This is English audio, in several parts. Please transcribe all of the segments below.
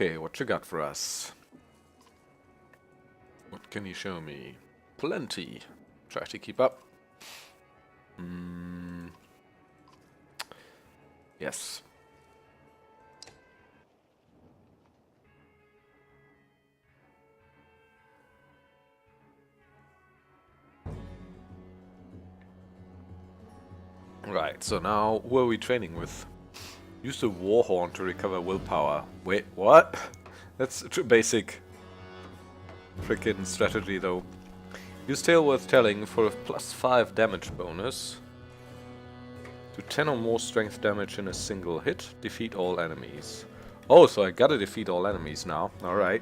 Okay, what you got for us? What can you show me? Plenty. Try to keep up. Yes. Right, so now who are we training with? Use the Warhorn to recover willpower. Wait, what? That's a basic frickin' strategy though. Use Tale Worth Telling for a +5 damage bonus. Do 10 or more strength damage in a single hit. Defeat all enemies. Oh, so I gotta defeat all enemies now. Alright.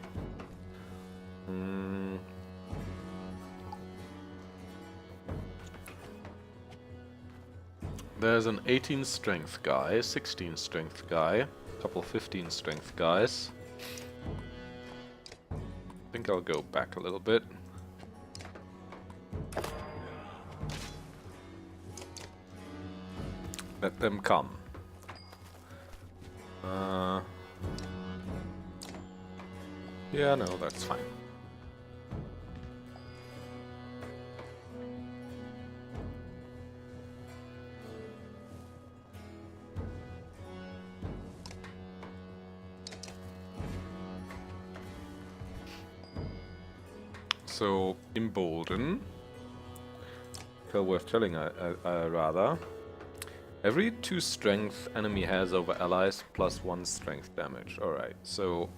There's an 18 strength guy, 16 strength guy, a couple 15 strength guys. I think I'll go back a little bit. Let them come. Yeah, no, that's fine. So, embolden. Feel worth telling, rather. Every 2 strength enemy has over allies +1 strength damage. Alright, so...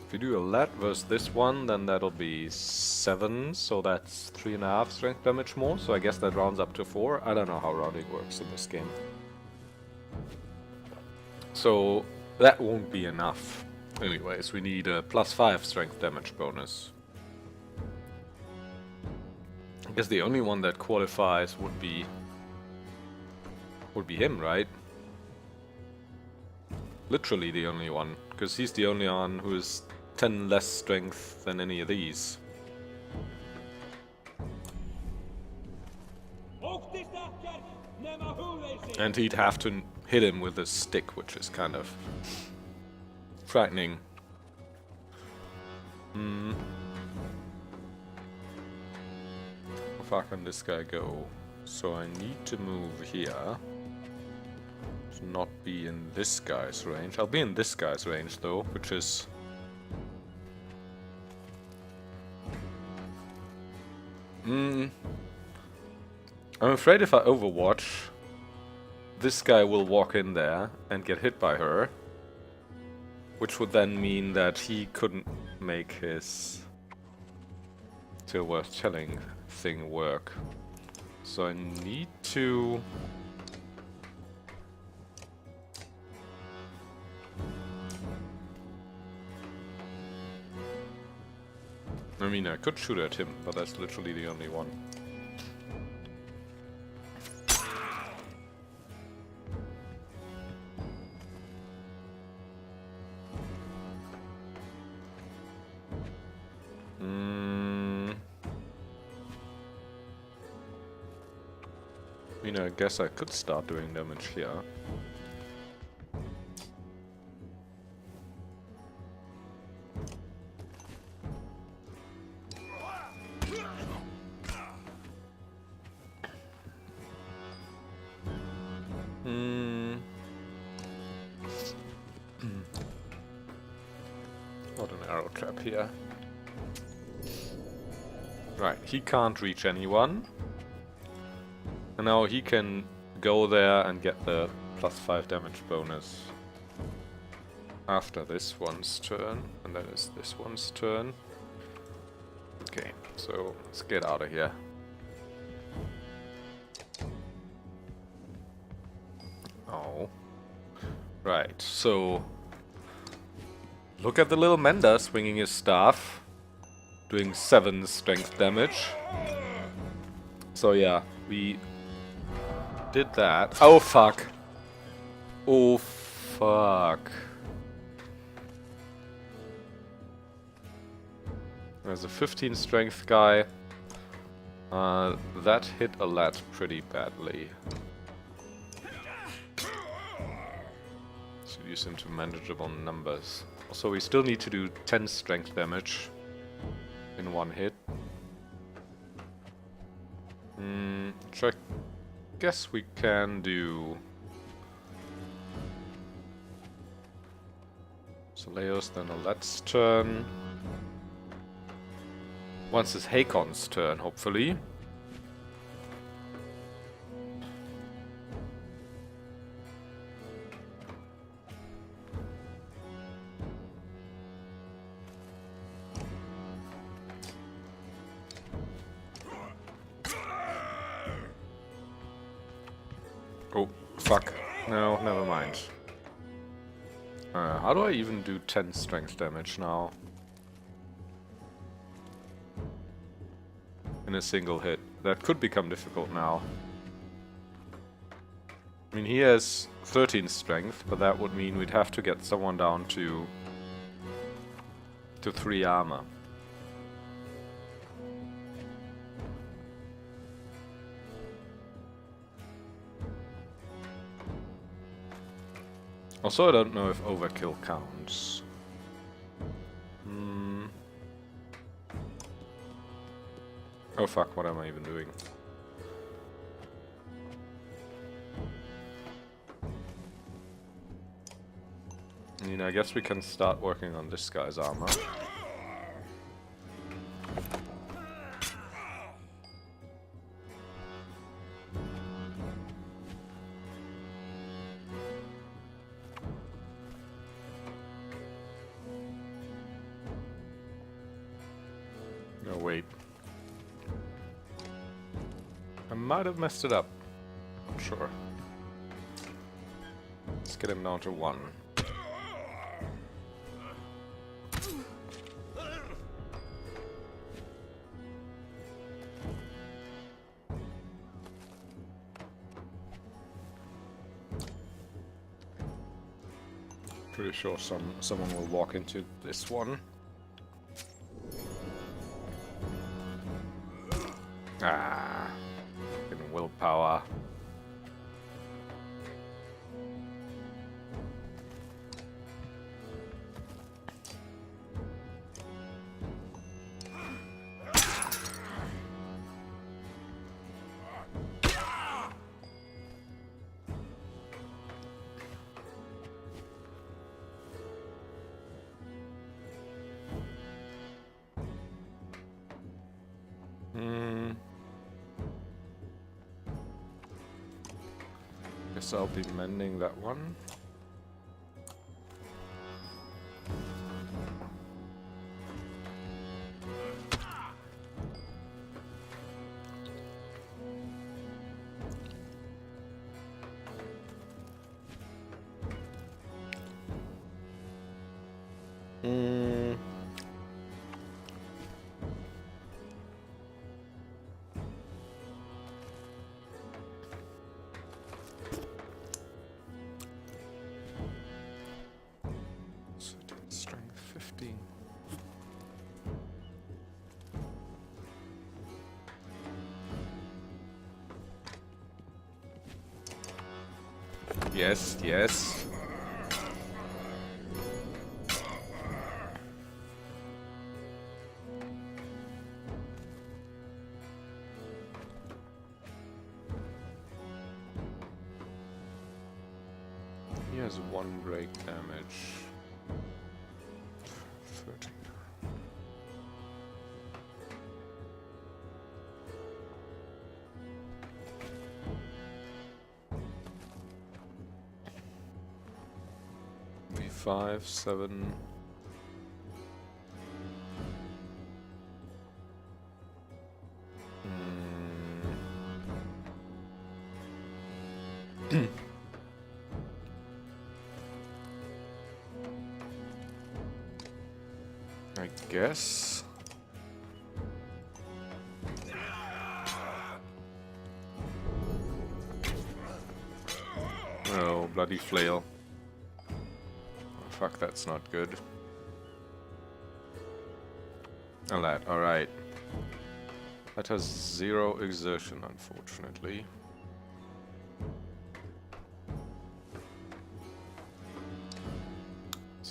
if we do a lead versus this one, then that'll be 7, so that's 3.5 strength damage more. So I guess that rounds up to 4. I don't know how rounding works in this game. So, that won't be enough. Anyways, we need a +5 strength damage bonus. I guess the only one that qualifies would be him, right? Literally the only one, because he's the only one who is 10 less strength than any of these. And he'd have to hit him with a stick, which is kind of frightening. How far can this guy go? So I need to move here. To not be in this guy's range. I'll be in this guy's range though, which is... I'm afraid if I overwatch, this guy will walk in there and get hit by her. Which would then mean that he couldn't make his Tale Worth Telling thing work. So I need to... I mean, I could shoot at him, but that's literally the only one. I mean, I guess I could start doing damage here. Not an arrow trap here. Right, he can't reach anyone. And now he can go there and get the +5 damage bonus after this one's turn, and then it's this one's turn. Okay, so let's get out of here. Oh. Right, so look at the little Mender swinging his staff, doing 7 strength damage. So yeah, we did that. Oh fuck. Oh fuck. There's a 15 strength guy. That hit a lad pretty badly. reduce into manageable numbers. Also, we still need to do 10 strength damage in one hit. Which I guess we can do. So Leo's then Alet's turn. Once it's Hakon's turn, hopefully. Oh, fuck. No, never mind. How do I even do 10 strength damage now? In a single hit. That could become difficult now. I mean, he has 13 strength, but that would mean we'd have to get someone down to 3 armor. Also, I don't know if overkill counts. Oh fuck, what am I even doing? I mean, I guess we can start working on this guy's armor. No, wait. I might have messed it up. Not sure. Let's get him down to 1. Pretty sure someone will walk into this one. Ah, fucking willpower. Guess I'll be mending that one. Strength 15. Yes, yes. He has 1 break damage. 13. V5, 7. I guess. Oh, bloody flail. Oh, fuck, that's not good. Oh, that, alright. That has 0 exertion, unfortunately.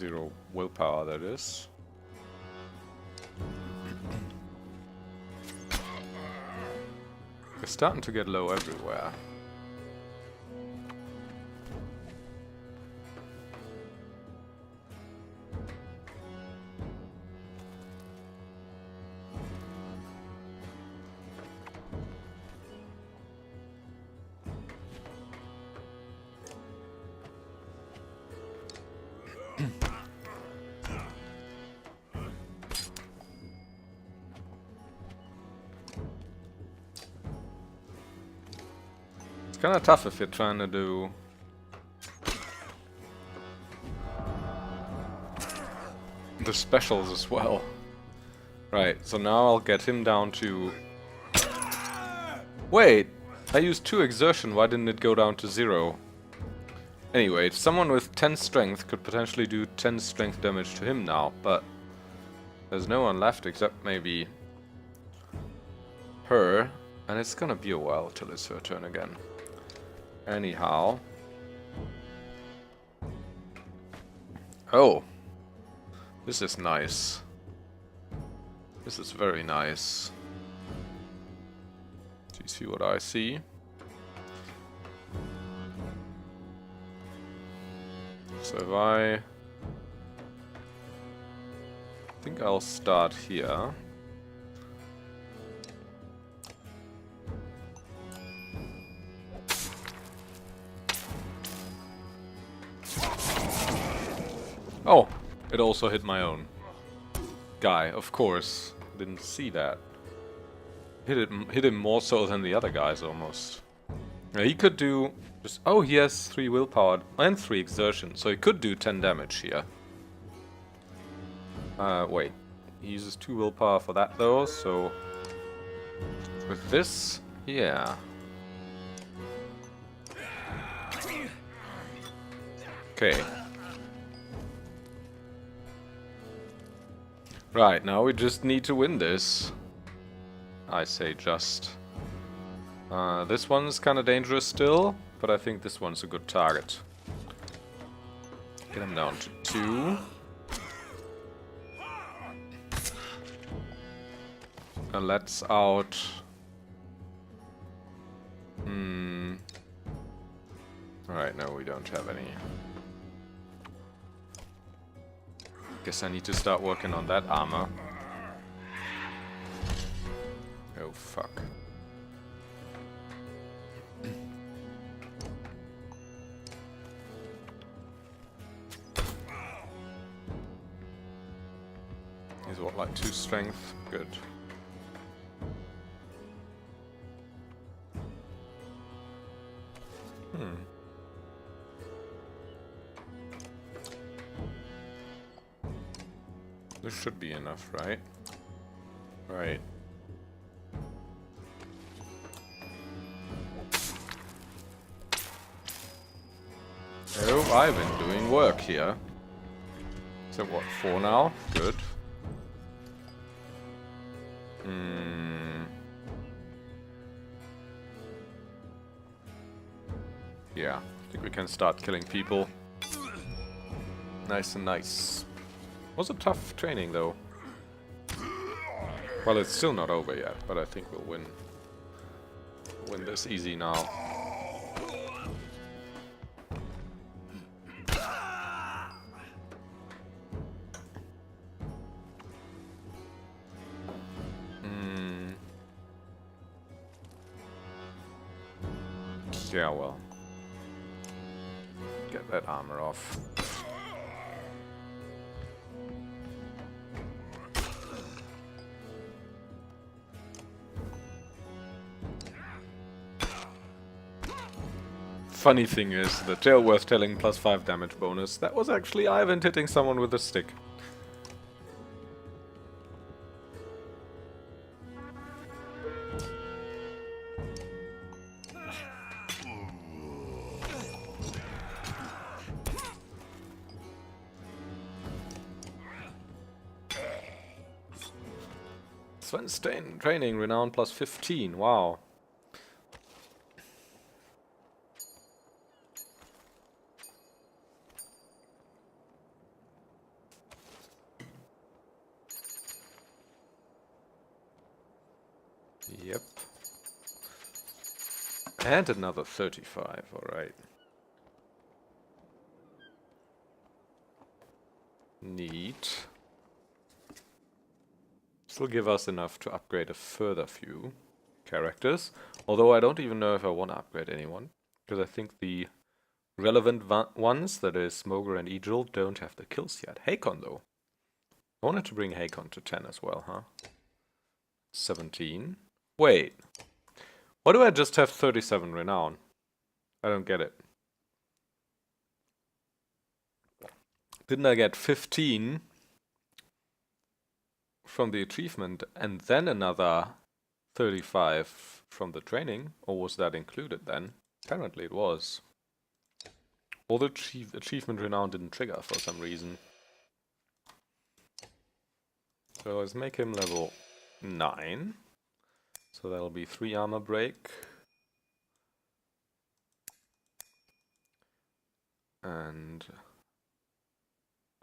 0 willpower, that is. We're starting to get low everywhere. It's kind of tough if you're trying to do the specials as well. Right, so now I'll get him down to... Wait! I used 2 exertion, why didn't it go down to 0? Anyway, someone with 10 strength could potentially do 10 strength damage to him now, but there's no one left except maybe her, and it's gonna be a while till it's her turn again. Anyhow. Oh. This is nice. This is very nice. Do you see what I see? So if I think I'll start here. Oh, it also hit my own guy, of course. Didn't see that. Hit him more so than the other guys almost. Now he could do just, oh, he has 3 willpower and 3 exertion, so he could do 10 damage here. Wait. He uses 2 willpower for that though, so with this, yeah. Okay. Right, now we just need to win this. I say just. This one's kind of dangerous still, but I think this one's a good target. Get him down to 2. And let's out... Alright, no, we don't have any. Guess I need to start working on that armor. Oh, fuck. He's what, like 2 strength? Good. This should be enough, right? Right. Oh, I've been doing work here. So what, 4 now? Good. Yeah, I think we can start killing people. Nice and nice. Was a tough training though. Well, it's still not over yet, but I think we'll win. Win this easy now. Yeah, well. Get that armor off. Funny thing is, the tale worth telling +5 damage bonus, that was actually Ivan hitting someone with a stick. Sven training, renown +15, wow. Yep. And another 35, alright. Neat. Still give us enough to upgrade a further few characters. Although I don't even know if I want to upgrade anyone. Because I think the relevant ones, that is Smoger and Egil, don't have the kills yet. Hakon though. I wanted to bring Hakon to 10 as well, huh? 17. Wait. Why do I just have 37 renown? I don't get it. Didn't I get 15 from the achievement and then another 35 from the training? Or was that included then? Apparently it was. Or the achievement renown didn't trigger for some reason. So let's make him level 9. So that'll be 3 armor break. And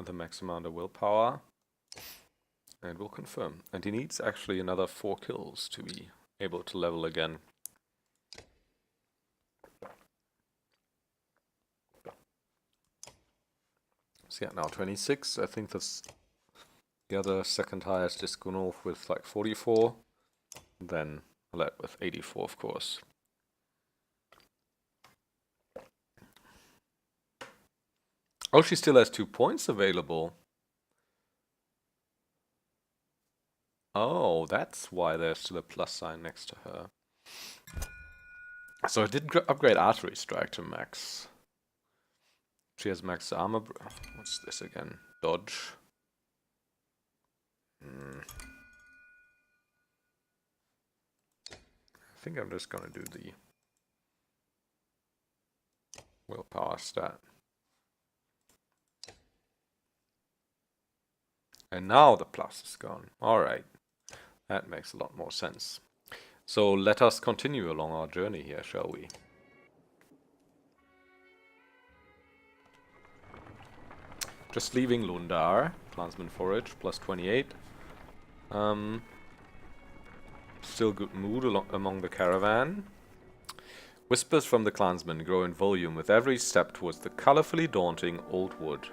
the max amount of willpower. And we'll confirm. And he needs actually another 4 kills to be able to level again. So yeah, now 26. I think that's the other second highest is Gunulf with like 44. Then Alette with 84, of course. Oh, she still has 2 points available. Oh, that's why there's still a plus sign next to her. So I did upgrade Artery Strike to max. She has max armor. What's this again? Dodge. I think I'm just gonna do the willpower stat. And now the plus is gone. Alright. That makes a lot more sense. So let us continue along our journey here, shall we? Just leaving Lundar. Clansman Forage, plus 28. Still good mood among the caravan. Whispers from the clansmen grow in volume with every step towards the colorfully daunting Old Wood.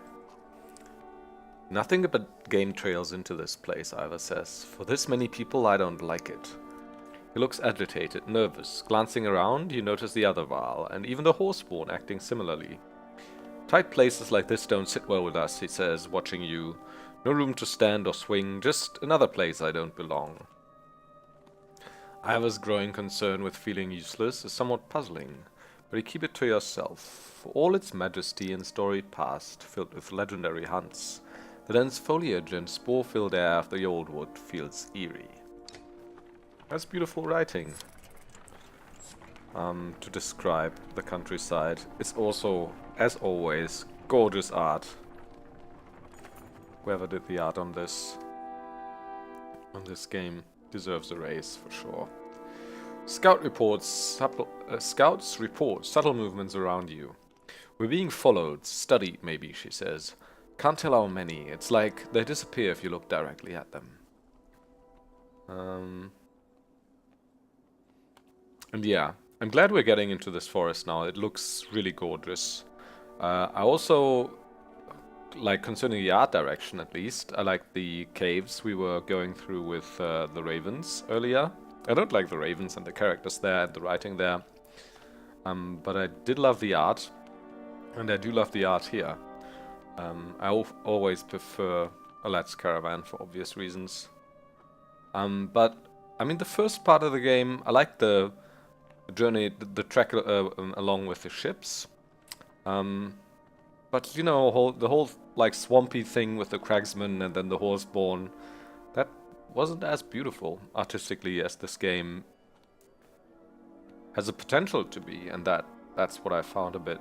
Nothing but game trails into this place, Ivar says. For this many people, I don't like it. He looks agitated, nervous. Glancing around, you notice the other Varl, and even the Horseborn acting similarly. Tight places like this don't sit well with us, he says, watching you. No room to stand or swing, just another place I don't belong. Ivar's growing concern with feeling useless is somewhat puzzling, but you keep it to yourself. For all its majesty and storied past, filled with legendary hunts, the dense foliage and spore-filled air of the Old Wood feels eerie. That's beautiful writing. To describe the countryside. It's also, as always, gorgeous art. Whoever did the art on this game deserves a raise for sure. Scouts report subtle movements around you. We're being followed, studied maybe, she says. Can't tell how many. It's like they disappear if you look directly at them. And yeah, I'm glad we're getting into this forest now. It looks really gorgeous. I also like, concerning the art direction at least, I like the caves we were going through with the ravens earlier. I don't like the ravens and the characters there and the writing there. But I did love the art. And I do love the art here. I always prefer Alette's Caravan for obvious reasons. But, I mean, the first part of the game, I like the journey, the trek along with the ships. But, you know, the whole, like, swampy thing with the Cragsman and then the Horseborn, that wasn't as beautiful artistically as this game has the potential to be, and that's what I found a bit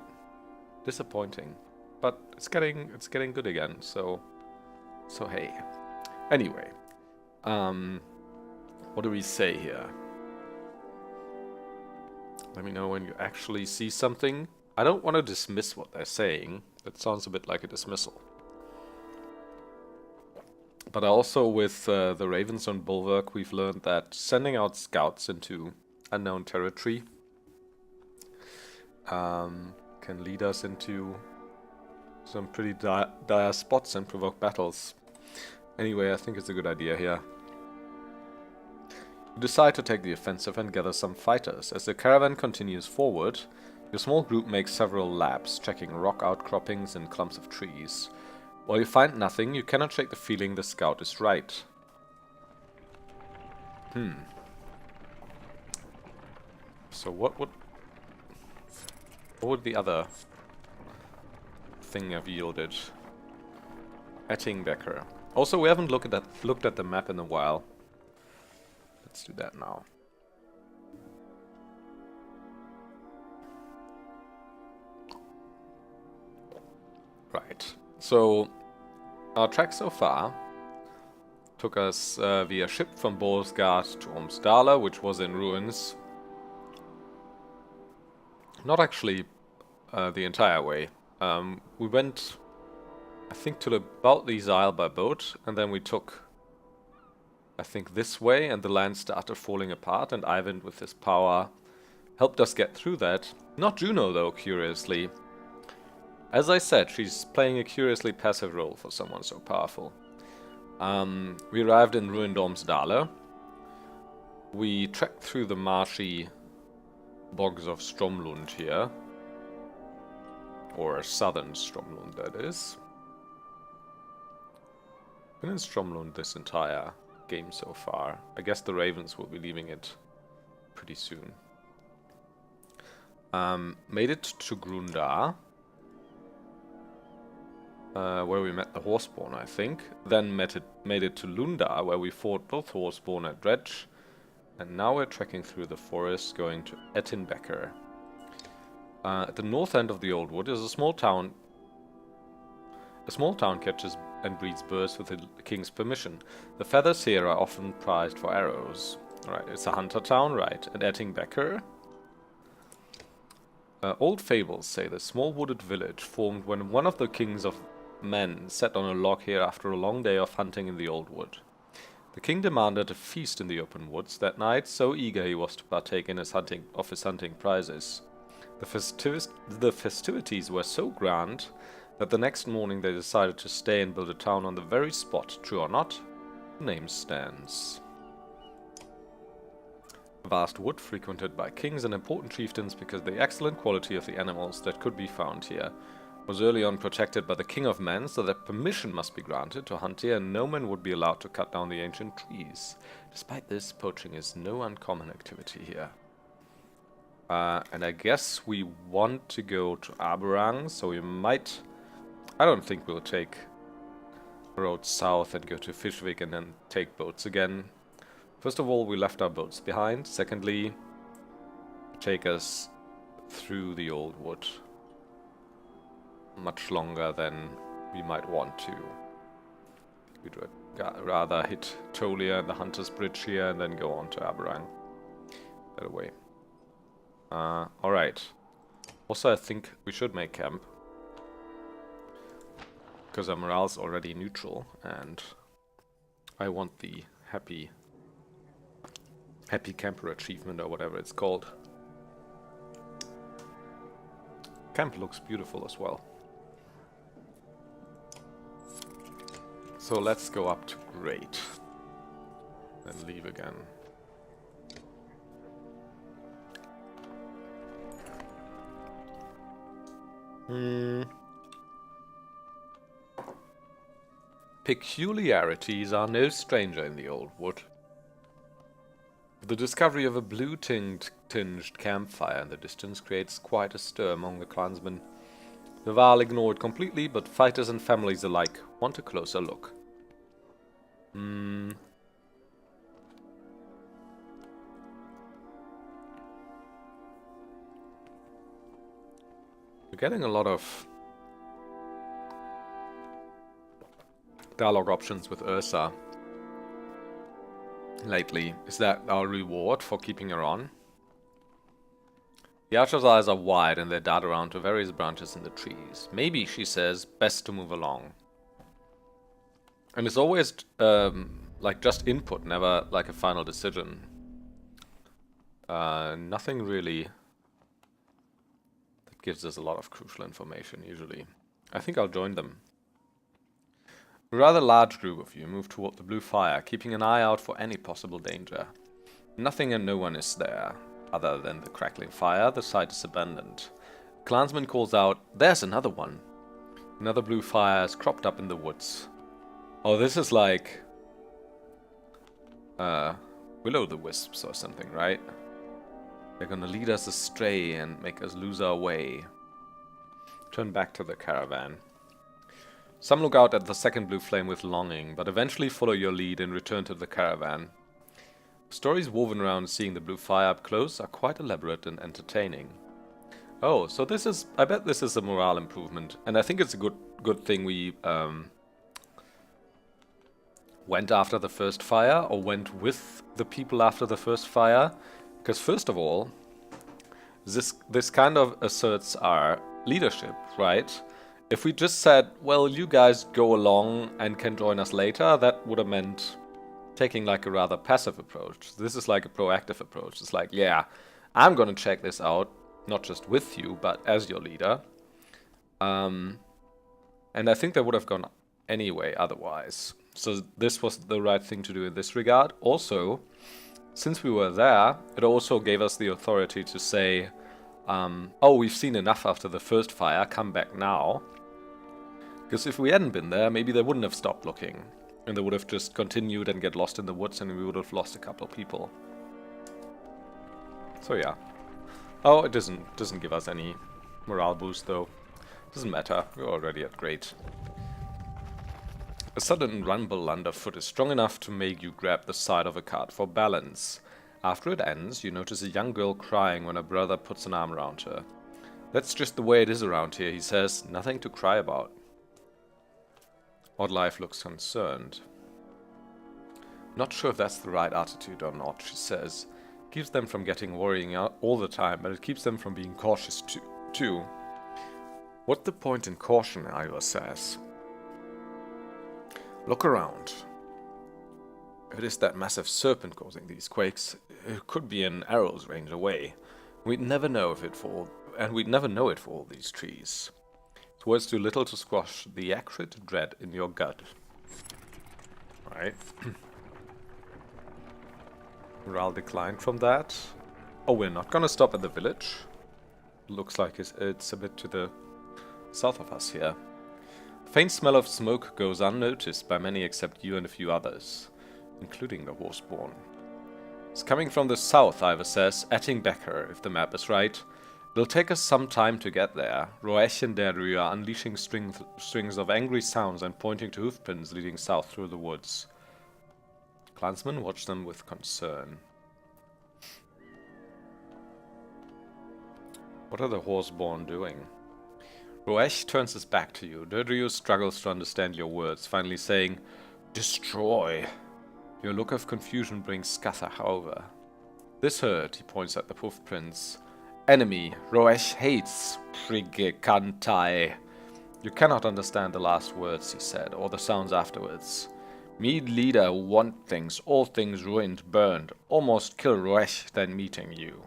disappointing. But it's getting good again, so hey. Anyway, what do we say here? Let me know when you actually see something. I don't want to dismiss what they're saying. That sounds a bit like a dismissal. But also with the Ravenstone Bulwark, we've learned that sending out scouts into unknown territory can lead us into some pretty dire spots and provoke battles. Anyway, I think it's a good idea here. You decide to take the offensive and gather some fighters. As the caravan continues forward, your small group makes several laps, checking rock outcroppings and clumps of trees. While you find nothing, you cannot shake the feeling the scout is right. So what would the other thing have yielded? Etingbekkr. Also, we haven't looked at the map in a while. Let's do that now. Right. So, our trek so far took us via ship from Bolsgard to Ormsdala, which was in ruins. Not actually the entire way. We went, I think, to about the Isle by boat, and then we took, I think, this way, and the land started falling apart, and Ivan, with his power, helped us get through that. Not Juno, though, curiously. As I said, she's playing a curiously passive role for someone so powerful. We arrived in ruined Ormsdala. We trekked through the marshy bogs of Stromlund here. Or southern Stromlund, that is. Been in Stromlund this entire game so far. I guess the Ravens will be leaving it pretty soon. Made it to Grundar, where we met the Horseborn, I think. Then made it to Lundar, where we fought both Horseborn and Dredge. And now we're trekking through the forest, going to Etingbekkr. At the north end of the Old Wood is a small town. A small town catches and breeds birds with the king's permission. The feathers here are often prized for arrows. Alright, it's a hunter town, right. And Etingbekkr. Old fables say the small wooded village formed when one of the kings of men sat on a log here after a long day of hunting in the Old Wood. The king demanded a feast in the open woods that night, so eager he was to partake in his hunting prizes. The festivities were so grand that the next morning they decided to stay and build a town on the very spot. True or not, the name stands. A vast wood frequented by kings and important chieftains because of the excellent quality of the animals that could be found here was early on protected by the king of men, so that permission must be granted to hunt here and no man would be allowed to cut down the ancient trees. Despite this, poaching is no uncommon activity here. And I guess we want to go to Aberang, so we might... I don't think we'll take the road south and go to Fishwick and then take boats again. First of all, we left our boats behind. Secondly, take us through the Old Wood. Much longer than we might want to. We'd rather hit Tolia and the Hunter's Bridge here and then go on to Aberang. That way. Alright. Also, I think we should make camp. Because our morale's already neutral and I want the happy camper achievement or whatever it's called. Camp looks beautiful as well. So let's go up to Great. Then leave again. Peculiarities are no stranger in the Old Wood. The discovery of a blue-tinged campfire in the distance creates quite a stir among the clansmen. The Val ignore it completely, but fighters and families alike want a closer look. We're getting a lot of dialogue options with Ursa lately. Is that our reward for keeping her on? The archer's eyes are wide and they dart around to various branches in the trees. Maybe, she says, best to move along. And it's always like just input, never like a final decision. Nothing really that gives us a lot of crucial information usually. I think I'll join them. A rather large group of you move toward the blue fire, keeping an eye out for any possible danger. Nothing and no one is there. Other than the crackling fire, the site is abandoned. A clansman calls out, "There's another one!" Another blue fire has cropped up in the woods. Oh, this is like will-o'-the-wisps or something, right? They're gonna lead us astray and make us lose our way. Turn back to the caravan. Some look out at the second blue flame with longing, but eventually follow your lead and return to the caravan. Stories woven around seeing the blue fire up close are quite elaborate and entertaining. Oh, so this is... I bet this is a morale improvement. And I think it's a good thing we went after the first fire, or went with the people after the first fire. Because first of all, this kind of asserts our leadership, right? If we just said, well, you guys go along and can join us later, that would have meant taking like a rather passive approach. This is like a proactive approach. It's like, yeah, I'm gonna check this out, not just with you, but as your leader. And I think that would have gone anyway otherwise. So this was the right thing to do in this regard. Also, since we were there, it also gave us the authority to say, oh, we've seen enough after the first fire, come back now. Because if we hadn't been there, maybe they wouldn't have stopped looking. And they would have just continued and get lost in the woods, and we would have lost a couple of people. So yeah. Oh, it doesn't give us any morale boost though. Doesn't matter, we're already at great. A sudden rumble underfoot is strong enough to make you grab the side of a cart for balance. After it ends, you notice a young girl crying when her brother puts an arm around her. That's just the way it is around here, he says. Nothing to cry about. Oddlife looks concerned. Not sure if that's the right attitude or not, she says. Keeps them from getting worrying all the time, but it keeps them from being cautious too. What's the point in caution, Ivor says. Look around. If it is that massive serpent causing these quakes, it could be an arrow's range away. We'd never know if it for, and we'd never know it for all these trees. It's worth too little to squash the acrid dread in your gut. Right. Morale declined from that. Oh, we're not gonna stop at the village. Looks like it's a bit to the south of us here. Faint smell of smoke goes unnoticed by many except you and a few others, including the horseborn. It's coming from the south, Ivor says. Etingbekkr, if the map is right. It'll take us some time to get there. Roech and Derry are unleashing strings of angry sounds and pointing to hoofprints leading south through the woods. Clansmen watch them with concern. What are the horseborn doing? Roech turns his back to you. Derdriu struggles to understand your words, finally saying, "Destroy." Your look of confusion brings scather, however. This herd, he points at the hoofprints. Enemy, Roech hates, Prigekantai. You cannot understand the last words, he said, or the sounds afterwards. Mead leader want things, all things ruined, burned. Almost kill Roech than meeting you.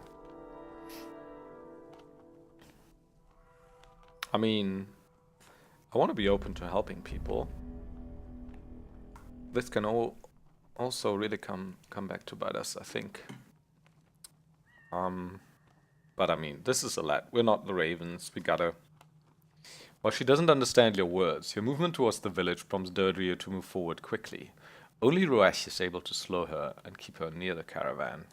I mean, I want to be open to helping people. This can also really come back to bite us, I think. But I mean, this is a lad. We're not the ravens. We gotta... While she doesn't understand your words, your movement towards the village prompts Derdriu to move forward quickly. Only Roech is able to slow her and keep her near the caravan.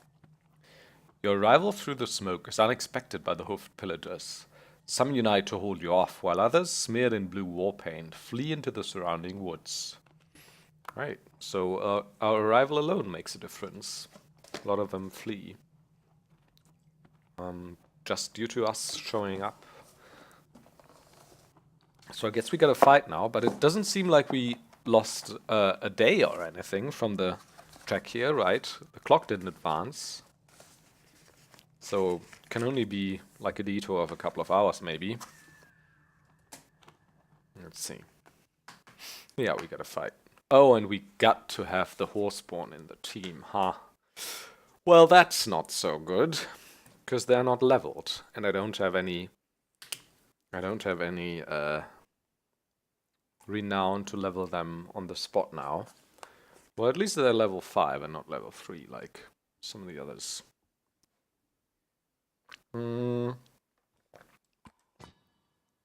Your arrival through the smoke is unexpected by the hoofed pillagers. Some unite to hold you off, while others, smeared in blue war paint, flee into the surrounding woods. Right, so our arrival alone makes a difference. A lot of them flee. Just due to us showing up. So I guess we gotta fight now, but it doesn't seem like we lost a day or anything from the track here, right? The clock didn't advance. So can only be like a detour of a couple of hours, maybe. Let's see. Yeah, we gotta fight. Oh, and we got to have the Horseborn in the team, huh? Well, that's not so good, because they're not leveled, and I don't have any renown to level them on the spot now. Well, at least they're level 5 and not level 3, like some of the others.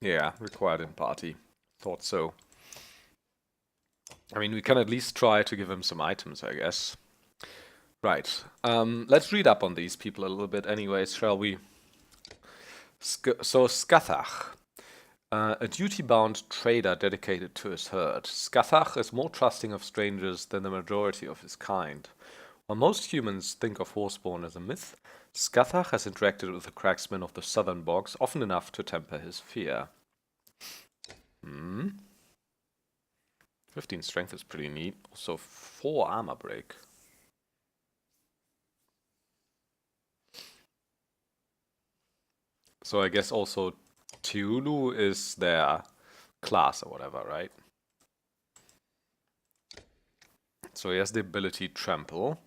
Yeah, required in party. Thought so. I mean, we can at least try to give him some items, I guess. Right. Let's read up on these people a little bit anyways, shall we? So, Scathach. A duty-bound trader dedicated to his herd. Scathach is more trusting of strangers than the majority of his kind. While most humans think of Horseborn as a myth, Scathach has interacted with the cragsmen of the southern bogs often enough to temper his fear. 15 strength is pretty neat. Also 4 armor break. So I guess also Teulu is their class or whatever, right? So he has the ability Trample.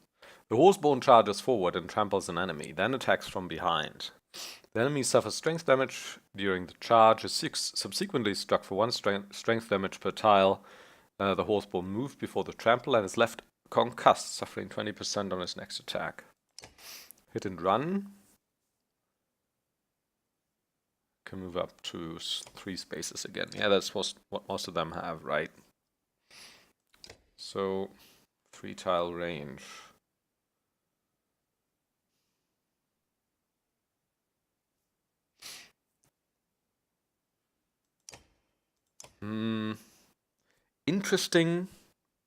The Horseborn charges forward and tramples an enemy, then attacks from behind. The enemy suffers strength damage during the charge, is subsequently struck for 1 strength damage per tile. The Horseborn moved before the trample and is left concussed, suffering 20% on his next attack. Hit and run. Can move up to 3 spaces again. Yeah, that's what most of them have, right? So, 3 tile range. Interesting,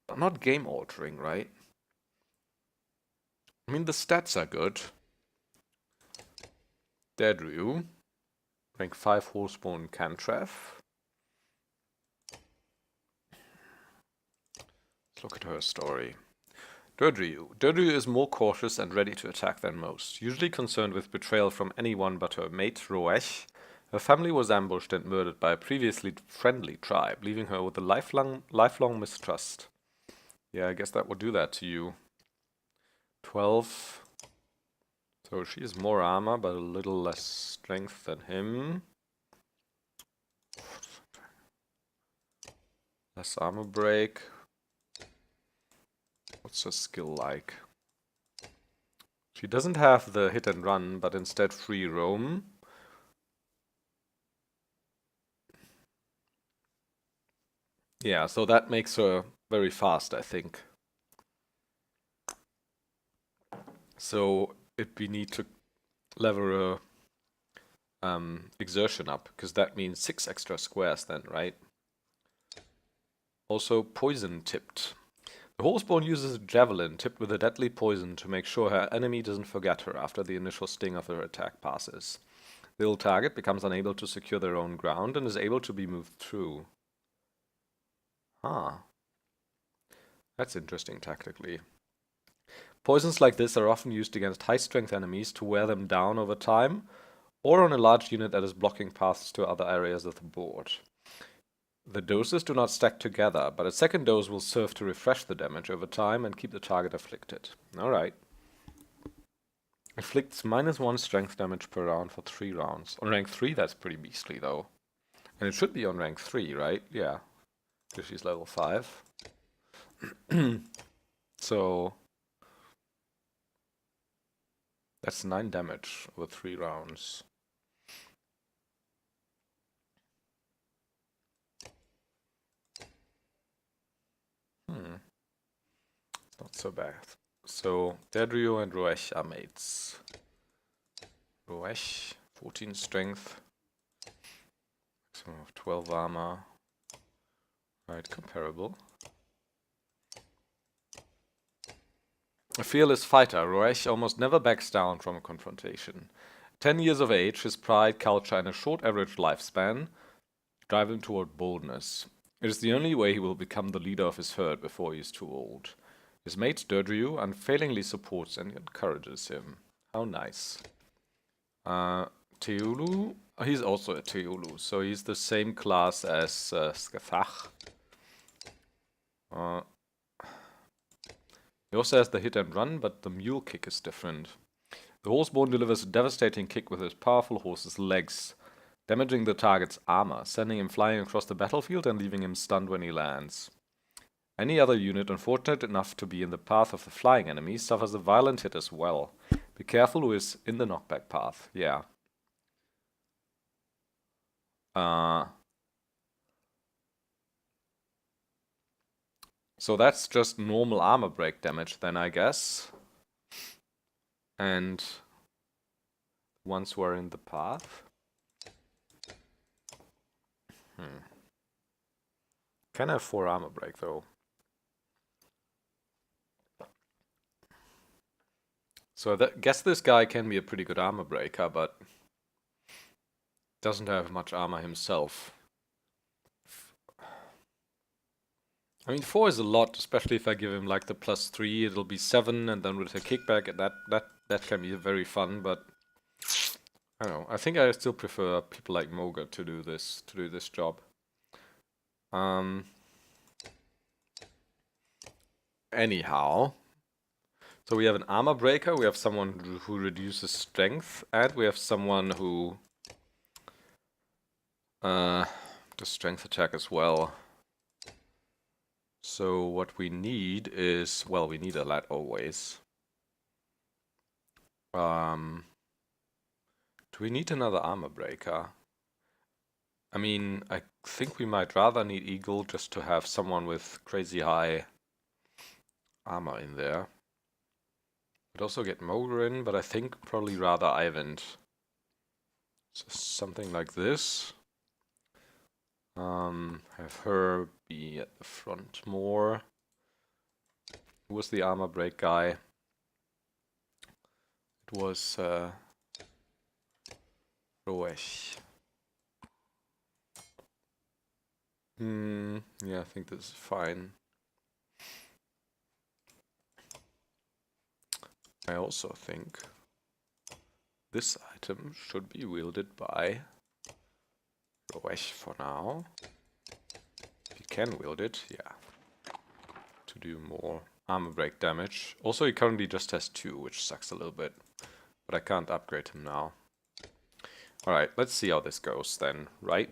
but not game altering, right? I mean, the stats are good. Dedriu, rank 5 Horseborn Cantref. Let's look at her story. Dedriu. Dedriu is more cautious and ready to attack than most, usually concerned with betrayal from anyone but her mate, Roesh. Her family was ambushed and murdered by a previously friendly tribe, leaving her with a lifelong mistrust. Yeah, I guess that would do that to you. 12. So she has more armor, but a little less strength than him. Less armor break. What's her skill like? She doesn't have the hit and run, but instead free roam. Yeah, so that makes her very fast, I think. So we need to level her exertion up, because that means 6 extra squares then, right? Also poison tipped. The Horseborn uses a javelin tipped with a deadly poison to make sure her enemy doesn't forget her after the initial sting of her attack passes. The ill target becomes unable to secure their own ground and is able to be moved through. Huh. That's interesting tactically. Poisons like this are often used against high-strength enemies to wear them down over time, or on a large unit that is blocking paths to other areas of the board. The doses do not stack together, but a second dose will serve to refresh the damage over time and keep the target afflicted. Alright. Inflicts -1 strength damage per round for 3 rounds. On rank 3 that's pretty beastly though. And it should be on rank 3, right? Yeah. Because she's level 5. So that's 9 damage over 3 rounds. It's not so bad. So Dedriu and Roesh are mates. Roesh, 14 strength. Maximum of 12 armor. Right, comparable. A fearless fighter, Roesh almost never backs down from a confrontation. 10 years of age, his pride, culture, and a short average lifespan drive him toward boldness. It is the only way he will become the leader of his herd before he is too old. His mate Dedriu unfailingly supports and encourages him. How nice. Teulu, he's also a Teulu, so he's the same class as Scathach. He also has the hit and run, but the mule kick is different. The horseborn delivers a devastating kick with his powerful horse's legs, damaging the target's armor, sending him flying across the battlefield and leaving him stunned when he lands. Any other unit unfortunate enough to be in the path of the flying enemy suffers a violent hit as well. Be careful who is in the knockback path. Yeah. So that's just normal armor break damage then, I guess. And ones who are in the path. Can have 4 armor break though. So I guess this guy can be a pretty good armor breaker, but doesn't have much armor himself. I mean, 4 is a lot, especially if I give him like the +3, it'll be 7, and then with a kickback, that can be very fun. But I don't know. I think I still prefer people like Moga to do this job. Anyhow, so we have an armor breaker, we have someone who reduces strength, and we have someone who does strength attack as well. So what we need is, well, we need a lad always. Do we need another armor breaker? I mean, I think we might rather need Eagle just to have someone with crazy high armor in there. Could also get Moger in, but I think probably rather Ivan. So something like this. Have her be at the front more. Who was the armor break guy? It was Roesch. Yeah, I think this is fine. I also think this item should be wielded by Roesch for now. If he can wield it, yeah. To do more armor break damage. Also, he currently just has 2, which sucks a little bit. But I can't upgrade him now. Alright, let's see how this goes then, right?